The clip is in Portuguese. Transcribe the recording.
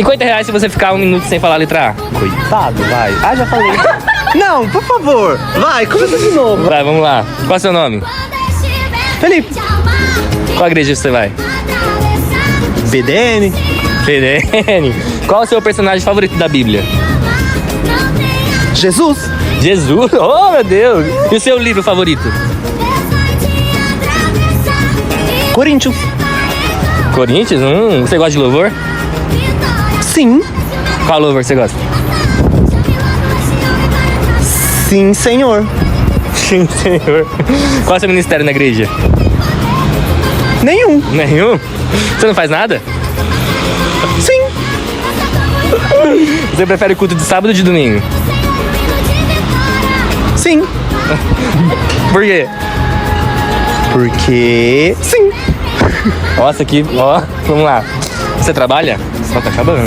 R$50 se você ficar 1 minuto sem falar a letra A. Coitado, vai. Ah, já falei. Não, por favor. Vai, começa de novo. Vai, vamos lá. Qual é o seu nome? Felipe. Qual igreja você vai? BDN. PDN. Qual é o seu personagem favorito da Bíblia? Jesus. Jesus? Oh, meu Deus! E o seu livro favorito? Corinthians. Corinthians? Você gosta de louvor? Sim. Qual louvor você gosta? Sim, senhor. Sim, senhor. Qual é o seu ministério na igreja? Nenhum. Nenhum? Você não faz nada? Sim. Você prefere o culto de sábado ou de domingo? Sim. Por quê? Porque... Sim. Nossa, aqui, ó, vamos lá. Você trabalha? Só tá acabando.